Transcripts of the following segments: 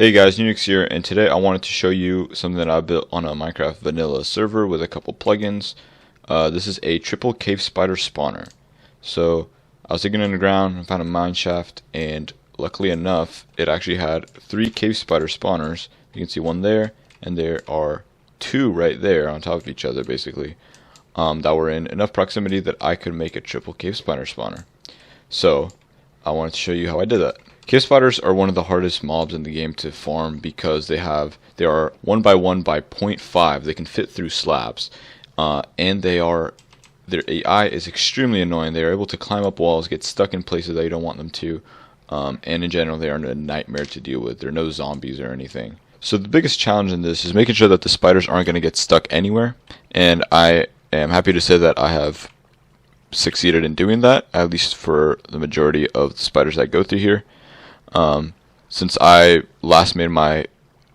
Hey guys, Unix here, and today I wanted to show you something that I built on a Minecraft vanilla server with a couple plugins. This is a triple cave spider spawner. So I was digging in the ground and found a mine shaft, and luckily enough it actually had 3 cave spider spawners. You can see one there, and there are 2 right there on top of each other basically, that were in enough proximity that I could make a triple cave spider spawner. So I wanted to show you how I did that. Cave spiders are one of the hardest mobs in the game to farm because they are 1 by 1 by 0.5. They can fit through slabs, and their AI is extremely annoying. They are able to climb up walls, get stuck in places that you don't want them to, and in general they are a nightmare to deal with. There are no zombies or anything. So the biggest challenge in this is making sure that the spiders aren't going to get stuck anywhere, and I am happy to say that I have succeeded in doing that, at least for the majority of the spiders that go through here. Since I last made my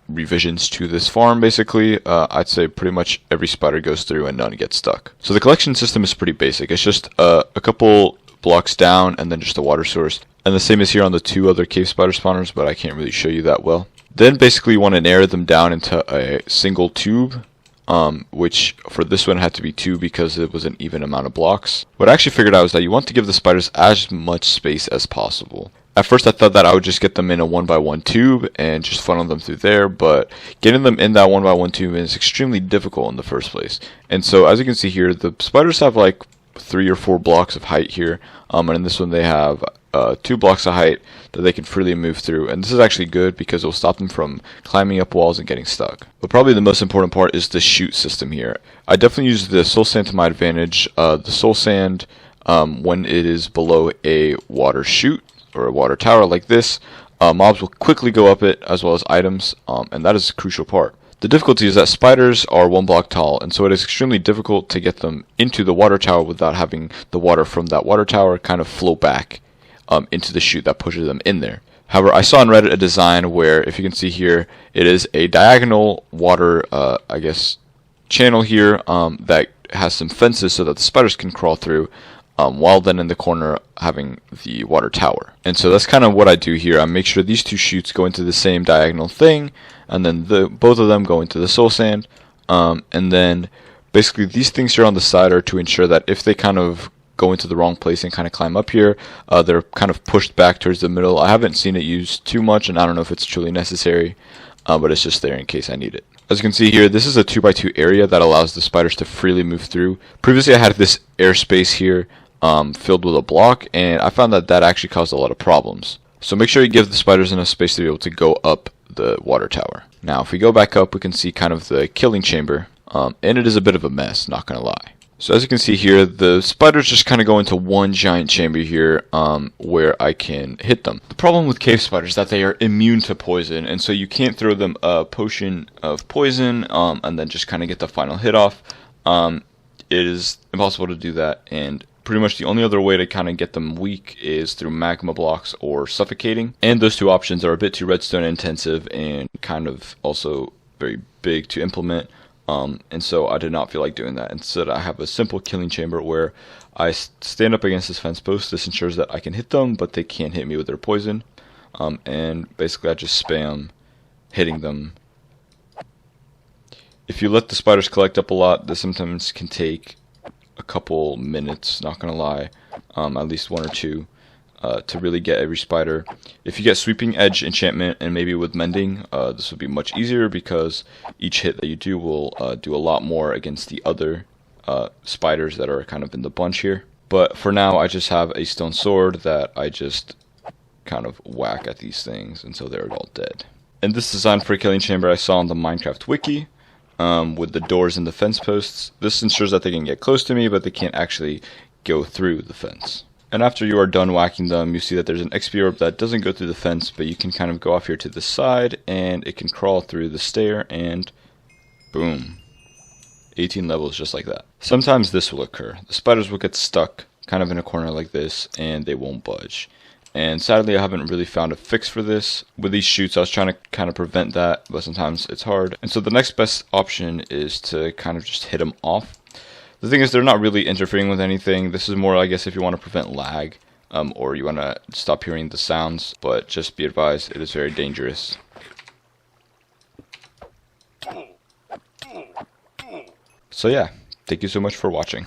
revisions to this farm, basically, I'd say pretty much every spider goes through and none gets stuck. So the collection system is pretty basic. It's just a couple blocks down and then just a water source. And the same is here on the 2 other cave spider spawners, but I can't really show you that well. Then basically you want to narrow them down into a single tube, which for this one had to be 2 because it was an even amount of blocks. What I actually figured out is that you want to give the spiders as much space as possible. At first I thought that I would just get them in a 1 by 1 tube and just funnel them through there, but getting them in that 1 by 1 tube is extremely difficult in the first place. And so as you can see here, the spiders have like 3 or 4 blocks of height here, and in this one they have 2 blocks of height that they can freely move through. And this is actually good because it will stop them from climbing up walls and getting stuck. But probably the most important part is the chute system here. I definitely use the soul sand to my advantage. The soul sand, when it is below a water chute or a water tower like this, mobs will quickly go up it, as well as items, and that is a crucial part. The difficulty is that spiders are 1 block tall, and so it is extremely difficult to get them into the water tower without having the water from that water tower kind of flow back into the chute that pushes them in there. However, I saw on Reddit a design where, if you can see here, it is a diagonal water, channel here that has some fences so that the spiders can crawl through, while then in the corner having the water tower. And so that's kind of what I do here. I make sure these 2 chutes go into the same diagonal thing, and then both of them go into the soul sand, and then basically these things here on the side are to ensure that if they kind of go into the wrong place and kind of climb up here, they're kind of pushed back towards the middle. I haven't seen it used too much, and I don't know if it's truly necessary, but it's just there in case I need it. As you can see here, this is a 2 by 2 area that allows the spiders to freely move through. Previously I had this airspace here filled with a block, and I found that that actually caused a lot of problems. So make sure you give the spiders enough space to be able to go up the water tower. Now if we go back up, we can see kind of the killing chamber, and it is a bit of a mess, not gonna lie. So as you can see here, the spiders just kind of go into one giant chamber here, where I can hit them. The problem with cave spiders is that they are immune to poison, and so you can't throw them a potion of poison and then just kind of get the final hit off. It is impossible to do that, and pretty much the only other way to kind of get them weak is through magma blocks or suffocating. And those 2 options are a bit too redstone intensive and kind of also very big to implement. And so I did not feel like doing that. Instead, I have a simple killing chamber where I stand up against this fence post. This ensures that I can hit them, but they can't hit me with their poison. And basically I just spam hitting them. If you let the spiders collect up a lot, this sometimes can take a couple minutes, not gonna lie, at least 1 or 2, to really get every spider. If you get sweeping edge enchantment and maybe with mending, this would be much easier because each hit that you do will do a lot more against the other spiders that are kind of in the bunch here. But for now I just have a stone sword that I just kind of whack at these things until they're all dead. And this design for a killing chamber I saw on the Minecraft wiki, with the doors and the fence posts. This ensures that they can get close to me, but they can't actually go through the fence. And after you are done whacking them, you see that there's an XP orb that doesn't go through the fence, but you can kind of go off here to the side, and it can crawl through the stair, and boom. 18 levels just like that. Sometimes this will occur. The spiders will get stuck kind of in a corner like this, and they won't budge. And sadly I haven't really found a fix for this. With these chutes I was trying to kind of prevent that, but sometimes it's hard. And so the next best option is to kind of just hit them off. The thing is, they're not really interfering with anything. This is more, I guess, if you want to prevent lag, or you want to stop hearing the sounds, but just be advised, it is very dangerous. So yeah, thank you so much for watching.